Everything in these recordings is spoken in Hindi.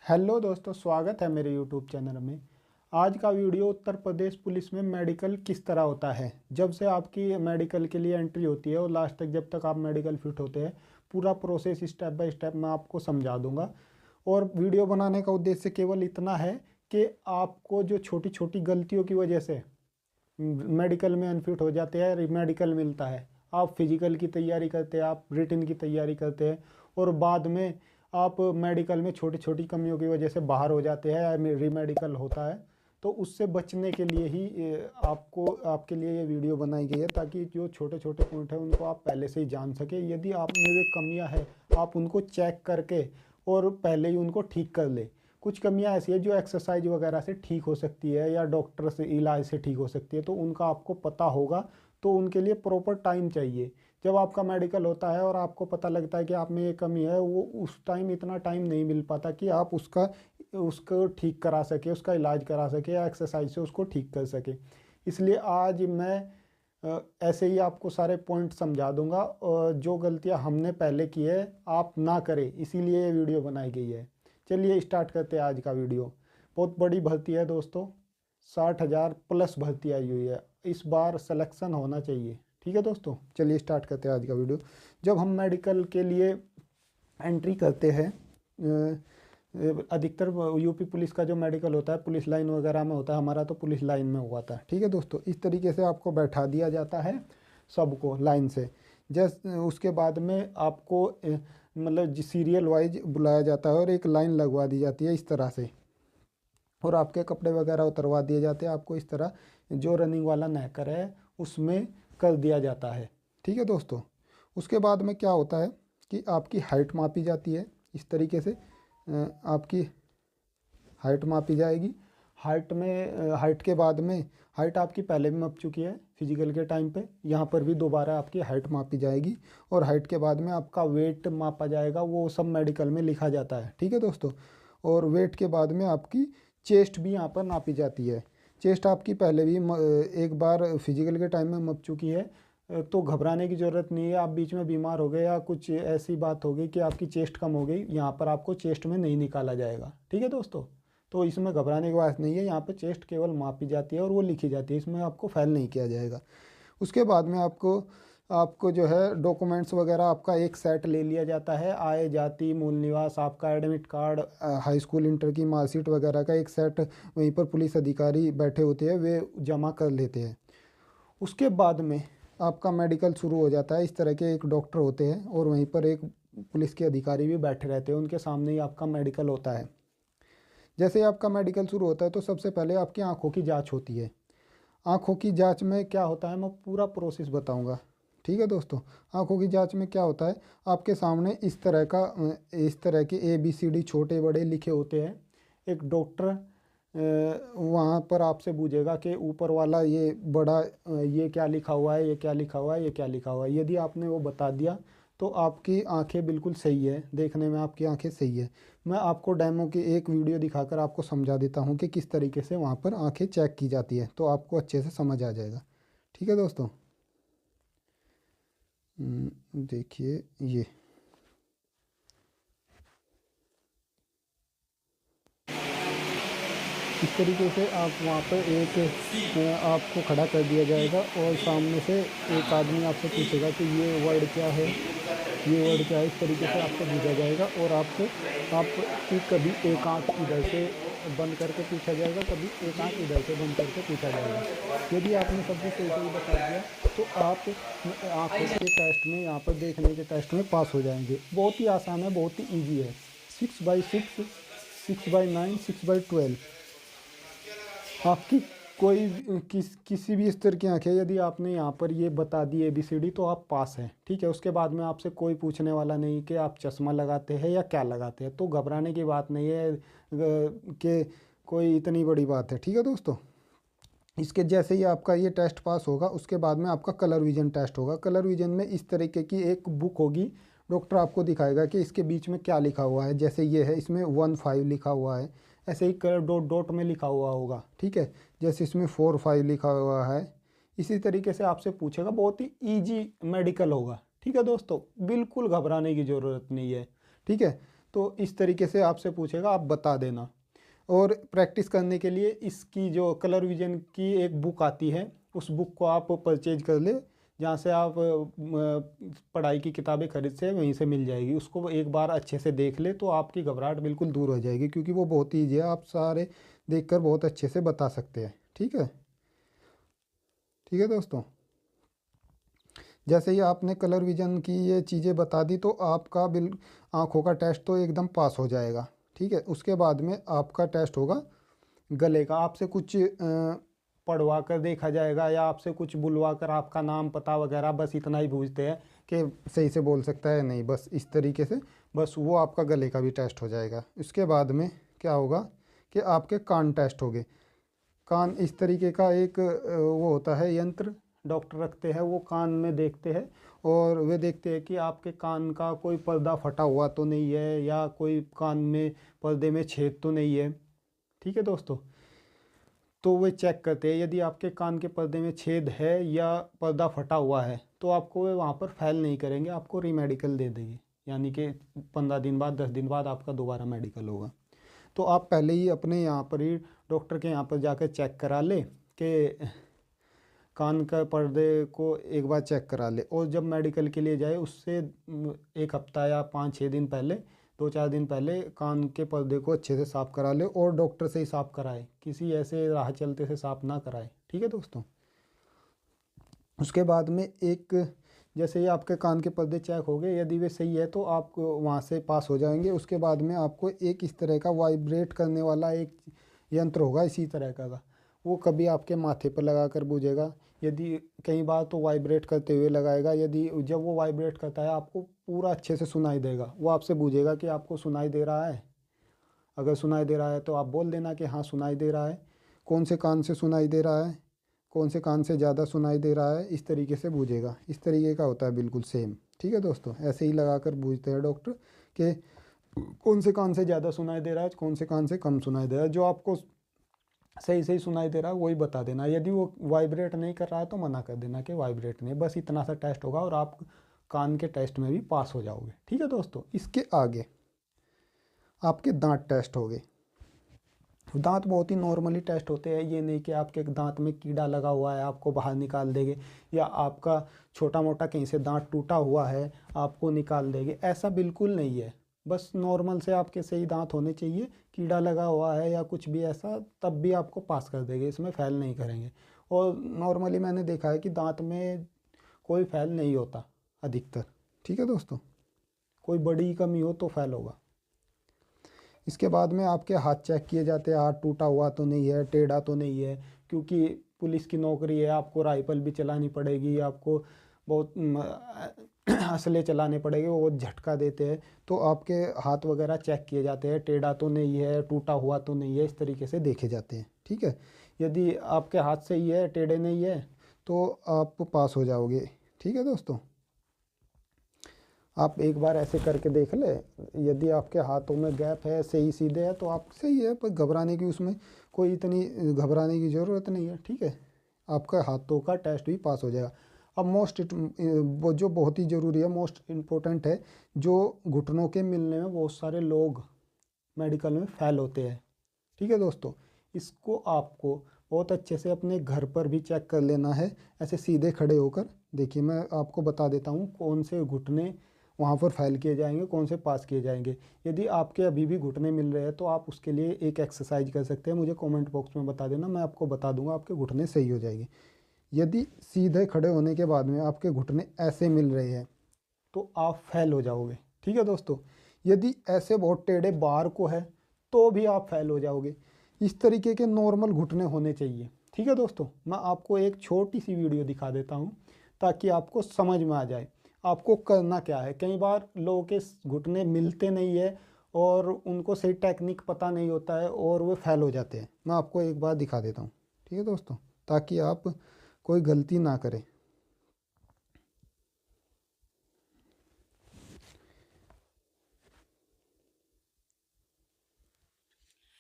हेलो दोस्तों, स्वागत है मेरे यूट्यूब चैनल में। आज का वीडियो उत्तर प्रदेश पुलिस में मेडिकल किस तरह होता है, जब से आपकी मेडिकल के लिए एंट्री होती है और लास्ट तक जब तक आप मेडिकल फिट होते हैं, पूरा प्रोसेस स्टेप बाय स्टेप मैं आपको समझा दूंगा। और वीडियो बनाने का उद्देश्य केवल इतना है कि आपको जो छोटी छोटी गलतियों की वजह से मेडिकल में अनफिट हो जाते हैं, मेडिकल मिलता है, आप फिजिकल की तैयारी करते हैं, आप रिटन की तैयारी करते हैं और बाद में आप मेडिकल में छोटी छोटी कमियों की वजह से बाहर हो जाते हैं या रीमेडिकल होता है। तो उससे बचने के लिए ही आपको आपके लिए ये वीडियो बनाई गई है, ताकि जो छोटे छोटे पॉइंट हैं उनको आप पहले से ही जान सके। यदि आप में वे कमियां हैं, आप उनको चेक करके और पहले ही उनको ठीक कर ले। कुछ कमियां ऐसी है जो एक्सरसाइज वगैरह से ठीक हो सकती है या डॉक्टर से इलाज से ठीक हो सकती है, तो उनका आपको पता होगा। तो उनके लिए प्रॉपर टाइम चाहिए। जब आपका मेडिकल होता है और आपको पता लगता है कि आप में ये कमी है, वो उस टाइम इतना टाइम नहीं मिल पाता कि आप उसको ठीक करा सके, उसका इलाज करा सके या एक्सरसाइज से उसको ठीक कर सके। इसलिए आज मैं ऐसे ही आपको सारे पॉइंट समझा दूंगा, और जो गलतियां हमने पहले की है आप ना करें, इसीलिए ये वीडियो बनाई गई है। चलिए स्टार्ट करते हैं आज का वीडियो। बहुत बड़ी भर्ती है दोस्तों, 60,000 प्लस भर्ती आई हुई है, इस बार सिलेक्शन होना चाहिए। ठीक है दोस्तों, चलिए स्टार्ट करते हैं आज का वीडियो। जब हम मेडिकल के लिए एंट्री करते हैं, अधिकतर यूपी पुलिस का जो मेडिकल होता है पुलिस लाइन वगैरह में होता है, हमारा तो पुलिस लाइन में हुआ था। ठीक है दोस्तों, इस तरीके से आपको बैठा दिया जाता है सबको लाइन से। उसके बाद में आपको मतलब सीरियल वाइज बुलाया जाता है और एक लाइन लगवा दी जाती है इस तरह से, और आपके कपड़े वगैरह उतरवा दिए जाते हैं। आपको इस तरह जो रनिंग वाला नहकर है उसमें कर दिया जाता है। ठीक है दोस्तों, उसके बाद में क्या होता है कि आपकी हाइट मापी जाती है। इस तरीके से आपकी हाइट मापी जाएगी। हाइट के बाद में हाइट आपकी पहले भी माप चुकी है फिजिकल के टाइम पे, यहाँ पर भी दोबारा आपकी हाइट मापी जाएगी। और हाइट के बाद में आपका वेट मापा जाएगा, वो सब मेडिकल में लिखा जाता है। ठीक है दोस्तों, और वेट के बाद में आपकी चेस्ट भी यहाँ पर नापी जाती है। चेस्ट आपकी पहले भी एक बार फिजिकल के टाइम में माप चुकी है, तो घबराने की ज़रूरत नहीं है। आप बीच में बीमार हो गए या कुछ ऐसी बात हो गई कि आपकी चेस्ट कम हो गई, यहाँ पर आपको चेस्ट में नहीं निकाला जाएगा। ठीक है दोस्तों, तो इसमें घबराने की बात नहीं है। यहाँ पे चेस्ट केवल मापी जाती है और वो लिखी जाती है, इसमें आपको फेल नहीं किया जाएगा। उसके बाद में आपको आपको जो है डॉक्यूमेंट्स वगैरह आपका एक सेट ले लिया जाता है। आय, जाति, मूल निवास, आपका admit card, high school inter की मार्कशीट वगैरह का एक सेट वहीं पर पुलिस अधिकारी बैठे होते हैं, वे जमा कर लेते हैं। उसके बाद में आपका मेडिकल शुरू हो जाता है। इस तरह के एक डॉक्टर होते हैं और वहीं पर एक पुलिस के अधिकारी भी बैठे रहते हैं, उनके सामने ही आपका मेडिकल होता है। जैसे ही आपका मेडिकल शुरू होता है तो सबसे पहले आपकी आंखों की जांच होती है। आंखों की जांच में क्या होता है मैं पूरा प्रोसेस बताऊंगा। ठीक है दोस्तों, आंखों की जांच में क्या होता है, आपके सामने इस तरह के ABCD छोटे बड़े लिखे होते हैं। एक डॉक्टर वहाँ पर आपसे पूछेगा कि ऊपर वाला ये बड़ा ये क्या लिखा हुआ है, ये क्या लिखा हुआ है, ये क्या लिखा हुआ है। यदि आपने वो बता दिया तो आपकी आंखें बिल्कुल सही है, देखने में आपकी आंखें सही है। मैं आपको डेमो की एक वीडियो दिखाकर आपको समझा देता हूँ कि किस तरीके से वहाँ पर आंखें चेक की जाती है, तो आपको अच्छे से समझ आ जाएगा। ठीक है दोस्तों, देखिए ये इस तरीके से आप वहाँ पर आपको खड़ा कर दिया जाएगा और सामने से एक आदमी आपसे पूछेगा कि ये वर्ड क्या है, ये वर्ड क्या है। इस तरीके से आपको पूछा जाएगा और आपकी कभी एक आंख इधर से बंद करके पूछा जाएगा, कभी एक आंख इधर से बंद करके पूछा जाएगा। यदि आपने सब कुछ सही सही बता दिया तो आप आँखों के टेस्ट में, यहाँ पर देखने के टेस्ट में पास हो जाएंगे। बहुत ही आसान है, बहुत ही ईजी है। 6x6, 6x9, 6x12 आपकी किसी भी स्तर की आंखें, यदि आपने यहाँ पर ये बता दी ABCD तो आप पास हैं। ठीक है, उसके बाद में आपसे कोई पूछने वाला नहीं कि आप चश्मा लगाते हैं या क्या लगाते हैं, तो घबराने की बात नहीं है कि कोई इतनी बड़ी बात है। ठीक है दोस्तों, इसके जैसे ही आपका ये टेस्ट पास होगा उसके बाद में आपका कलर विजन टेस्ट होगा। कलर विजन में इस तरीके की एक बुक होगी, डॉक्टर आपको दिखाएगा कि इसके बीच में क्या लिखा हुआ है। जैसे ये है, इसमें 1-5 लिखा हुआ है, ऐसे ही कलर डॉट डॉट में लिखा हुआ होगा। ठीक है, जैसे इसमें 4-5 लिखा हुआ है, इसी तरीके से आपसे पूछेगा। बहुत ही ईजी मेडिकल होगा। ठीक है दोस्तों, बिल्कुल घबराने की ज़रूरत नहीं है। ठीक है, तो इस तरीके से आपसे पूछेगा, आप बता देना। और प्रैक्टिस करने के लिए इसकी जो कलर विजन की एक बुक आती है, उस बुक को आप परचेज कर ले, जहाँ से आप पढ़ाई की किताबें खरीद से वहीं से मिल जाएगी। उसको एक बार अच्छे से देख ले तो आपकी घबराहट बिल्कुल दूर हो जाएगी, क्योंकि वो बहुत ईजी है, आप सारे देखकर बहुत अच्छे से बता सकते हैं। ठीक है, ठीक है दोस्तों। जैसे ही आपने कलर विजन की ये चीज़ें बता दी तो आपका आँखों का टेस्ट तो एकदम पास हो जाएगा। ठीक है, उसके बाद में आपका टेस्ट होगा गले का। आपसे कुछ पढ़वा कर देखा जाएगा, या आपसे कुछ बुलवा कर आपका नाम पता वगैरह बस इतना ही पूछते हैं कि सही से बोल सकता है नहीं, बस इस तरीके से बस वो आपका गले का भी टेस्ट हो जाएगा। इसके बाद में क्या होगा कि आपके कान टेस्ट होंगे। कान इस तरीके का एक वो होता है यंत्र, डॉक्टर रखते हैं, वो कान में देखते हैं और वे देखते हैं कि आपके कान का कोई पर्दा फटा हुआ तो नहीं है, या कोई कान में पर्दे में छेद तो नहीं है। ठीक है दोस्तों, तो वे चेक करते हैं। यदि आपके कान के पर्दे में छेद है या पर्दा फटा हुआ है तो आपको वे वहाँ पर फाइल नहीं करेंगे, आपको रीमेडिकल दे देंगे, यानी कि 15 दिन बाद 10 दिन बाद आपका दोबारा मेडिकल होगा। तो आप पहले ही अपने यहाँ पर ही डॉक्टर के यहाँ पर जाकर चेक करा ले कि कान का पर्दे को एक बार चेक करा ले, और जब मेडिकल के लिए जाए उससे 1 हफ्ता या 5-6 दिन पहले, 2-4 दिन पहले कान के पर्दे को अच्छे से साफ़ करा ले, और डॉक्टर से ही साफ़ कराए, किसी ऐसे राह चलते से साफ़ ना कराए। ठीक है दोस्तों। उसके बाद में एक जैसे ही आपके कान के पर्दे चेक हो गए, यदि वे सही है तो आप वहाँ से पास हो जाएंगे। उसके बाद में आपको एक इस तरह का वाइब्रेट करने वाला एक यंत्र होगा इसी तरह का, वो कभी आपके माथे पर लगा कर बूझेगा, यदि कई बार तो वाइब्रेट करते हुए लगाएगा। यदि जब वो वाइब्रेट करता है आपको पूरा अच्छे से सुनाई देगा, वो आपसे पूछेगा कि आपको सुनाई दे रहा है। अगर सुनाई दे रहा है तो आप बोल देना कि हाँ सुनाई दे रहा है। कौन से कान से सुनाई दे रहा है, कौन से कान से ज़्यादा सुनाई दे रहा है, इस तरीके से बूझेगा। इस तरीके का होता है बिल्कुल सेम। ठीक है दोस्तों, ऐसे ही लगा कर बूझते हैं डॉक्टर कि कौन से कान से ज़्यादा सुनाई दे रहा है, कौन से कान से कम सुनाई दे रहा है। जो आपको सही सही सुनाई दे रहा है वही बता देना। यदि वो वाइब्रेट नहीं कर रहा है तो मना कर देना कि वाइब्रेट नहीं। बस इतना सा टेस्ट होगा और आप कान के टेस्ट में भी पास हो जाओगे। ठीक है दोस्तों। इसके आगे आपके दांत टेस्ट हो गए। दांत बहुत ही नॉर्मली टेस्ट होते हैं, ये नहीं कि आपके दांत में कीड़ा लगा हुआ है आपको बाहर निकाल देंगे, या आपका छोटा मोटा कहीं से दांत टूटा हुआ है आपको निकाल देंगे, ऐसा बिल्कुल नहीं है। बस नॉर्मल से आपके सही दांत होने चाहिए। कीड़ा लगा हुआ है या कुछ भी ऐसा तब भी आपको पास कर देंगे, इसमें फेल नहीं करेंगे। और नॉर्मली मैंने देखा है कि दांत में कोई फेल नहीं होता अधिकतर। ठीक है दोस्तों, कोई बड़ी कमी हो तो फेल होगा। इसके बाद में आपके हाथ चेक किए जाते हैं, हाथ टूटा हुआ तो नहीं है, टेढ़ा तो नहीं है, क्योंकि पुलिस की नौकरी है, आपको राइफल भी चलानी पड़ेगी, आपको बहुत असले चलाने पड़ेंगे, वो झटका देते हैं। तो आपके हाथ वगैरह चेक किए जाते हैं, टेढ़ा तो नहीं है, टूटा हुआ तो नहीं है, इस तरीके से देखे जाते हैं। ठीक है, यदि आपके हाथ सही है, टेढ़े नहीं है, तो आप पास हो जाओगे। ठीक है दोस्तों, आप एक बार ऐसे करके देख ले। यदि आपके हाथों में गैप है, सही सीधे है, तो आप सही है, पर घबराने की उसमें कोई इतनी घबराने की ज़रूरत नहीं है। ठीक है, आपका हाथों का टेस्ट भी पास हो जाएगा। अब वो जो बहुत ही ज़रूरी है, मोस्ट इम्पोर्टेंट है, जो घुटनों के मिलने में बहुत सारे लोग मेडिकल में फेल होते हैं। ठीक है दोस्तों, इसको आपको बहुत अच्छे से अपने घर पर भी चेक कर लेना है, ऐसे सीधे खड़े होकर। देखिए मैं आपको बता देता हूँ कौन से घुटने वहाँ पर फाइल किए जाएंगे, कौन से पास किए जाएंगे। यदि आपके अभी भी घुटने मिल रहे हैं तो आप उसके लिए एक एक्सरसाइज कर सकते हैं, मुझे कमेंट बॉक्स में बता देना, मैं आपको बता दूंगा, आपके घुटने सही हो जाएंगे। यदि सीधे खड़े होने के बाद में आपके घुटने ऐसे मिल रहे हैं तो आप फेल हो जाओगे। ठीक है दोस्तों, यदि ऐसे बहुत टेढ़े बाहर को है तो भी आप फेल हो जाओगे। इस तरीके के नॉर्मल घुटने होने चाहिए। ठीक है दोस्तों, मैं आपको एक छोटी सी वीडियो दिखा देता हूँ ताकि आपको समझ में आ जाए आपको करना क्या है। कई बार लोगों के घुटने मिलते नहीं है और उनको सही टेक्निक पता नहीं होता है और वो फेल हो जाते हैं। मैं आपको एक बार दिखा देता हूँ। ठीक है दोस्तों, ताकि आप कोई गलती ना करें।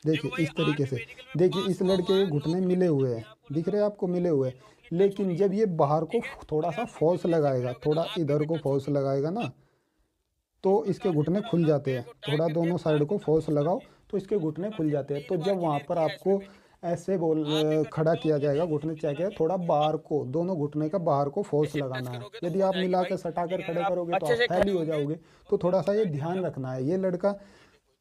देखिए इस तरीके से, देखिए इस लड़के के घुटने मिले हुए हैं, दिख रहे हैं आपको, मिले हुए हैं। लेकिन जब ये बाहर को थोड़ा सा फॉल्स लगाएगा, थोड़ा इधर को फॉल्स लगाएगा ना, तो इसके घुटने खुल जाते हैं। थोड़ा दोनों साइड को फोर्स लगाओ तो इसके घुटने खुल जाते हैं। तो जब वहाँ पर आपको ऐसे खड़ा किया जाएगा, घुटने चाहिए थोड़ा बाहर को, दोनों घुटने का बाहर को फोर्स लगाना है। यदि आप मिला के सटा कर खड़े करोगे तो आप फैली हो जाओगे। तो थोड़ा सा ये ध्यान रखना है। ये लड़का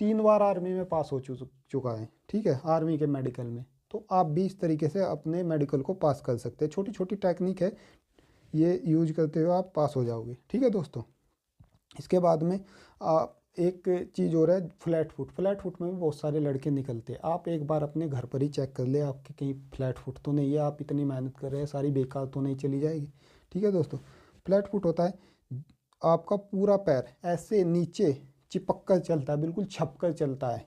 3 बार आर्मी में पास हो चुका है, ठीक है, आर्मी के मेडिकल में। तो आप भी इस तरीके से अपने मेडिकल को पास कर सकते हैं। छोटी छोटी टेक्निक है, ये यूज करते हुए आप पास हो जाओगे, ठीक है दोस्तों। इसके बाद में एक चीज़ और है, फ्लैट फुट। फ्लैट फुट में भी बहुत सारे लड़के निकलते हैं। आप एक बार अपने घर पर ही चेक कर ले आपके कहीं फ्लैट फुट तो नहीं है, आप इतनी मेहनत कर रहे हैं सारी बेकार तो नहीं चली जाएगी, ठीक है दोस्तों। फ्लैट फुट होता है आपका पूरा पैर ऐसे नीचे चिपक कर चलता है, बिल्कुल छप कर चलता है,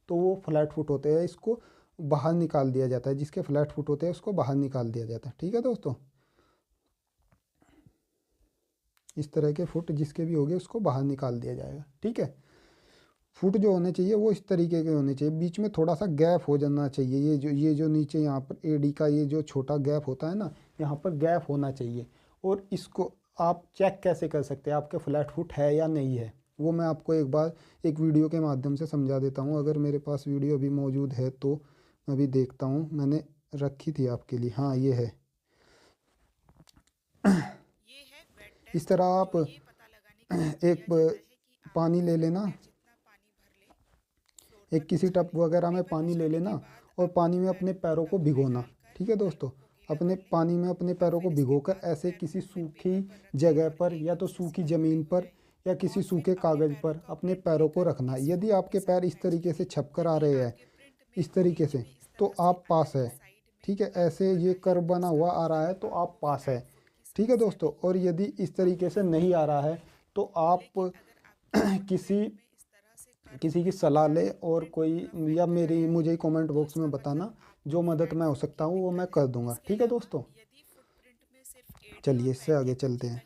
तो वो फ्लैट फुट होते हैं। इसको बाहर निकाल दिया जाता है, जिसके फ्लैट फुट होते हैं उसको बाहर निकाल दिया जाता है, ठीक है दोस्तों। इस तरह के फुट जिसके भी होंगे उसको बाहर निकाल दिया जाएगा, ठीक है। फुट जो होने चाहिए वो इस तरीके के होने चाहिए, बीच में थोड़ा सा गैप हो जाना चाहिए। ये जो नीचे यहाँ पर एडी का ये जो छोटा गैप होता है ना, यहाँ पर गैप होना चाहिए। और इसको आप चेक कैसे कर सकते हैं आपके फ्लैट फुट है या नहीं है, वो मैं आपको एक बार एक वीडियो के माध्यम से समझा देता हूँ। अगर मेरे पास वीडियो अभी मौजूद है तो मैं अभी देखता हूँ, मैंने रखी थी आपके लिए। हाँ ये है। इस तरह आप एक पानी ले लेना, एक किसी टब वगैरह में पानी ले लेना और पानी में अपने पैरों को भिगोना, ठीक है दोस्तों। अपने पानी में अपने पैरों को भिगोकर ऐसे किसी सूखी जगह पर या तो सूखी ज़मीन पर या किसी सूखे कागज़ पर अपने पैरों को रखना। यदि आपके पैर इस तरीके से छप कर आ रहे हैं, इस तरीके से, तो आप पास है, ठीक है। ऐसे ये कर्व बना हुआ आ रहा है तो आप पास है, ठीक है दोस्तों। और यदि इस तरीके से नहीं आ रहा है तो आप किसी की सलाह ले और कोई, या मुझे कमेंट बॉक्स में बताना, जो मदद मैं हो सकता हूँ वो मैं कर दूंगा, ठीक है दोस्तों। चलिए इससे आगे चलते हैं।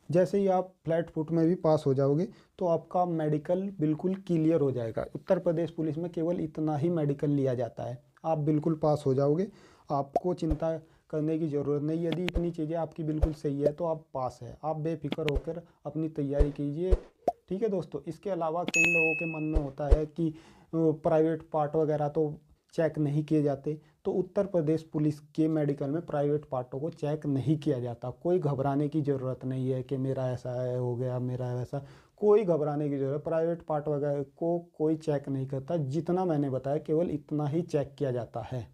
जैसे ही आप फ्लैट फुट में भी पास हो जाओगे तो आपका मेडिकल बिल्कुल क्लियर हो जाएगा। उत्तर प्रदेश पुलिस में केवल इतना ही मेडिकल लिया जाता है, आप बिल्कुल पास हो जाओगे। आपको चिंता करने की ज़रूरत नहीं। यदि इतनी चीज़ें आपकी बिल्कुल सही है तो आप पास है। आप बेफिक्र होकर अपनी तैयारी कीजिए, ठीक है दोस्तों। इसके अलावा कई लोगों के मन में होता है कि प्राइवेट पार्ट वगैरह तो चेक नहीं किए जाते, तो उत्तर प्रदेश पुलिस के मेडिकल में प्राइवेट पार्टों को चेक नहीं किया जाता। कोई घबराने की ज़रूरत नहीं है कि मेरा ऐसा है हो गया, मेरा वैसा, कोई घबराने की ज़रूरत। प्राइवेट पार्ट वगैरह को कोई चेक नहीं करता। जितना मैंने बताया केवल इतना ही चेक किया जाता है।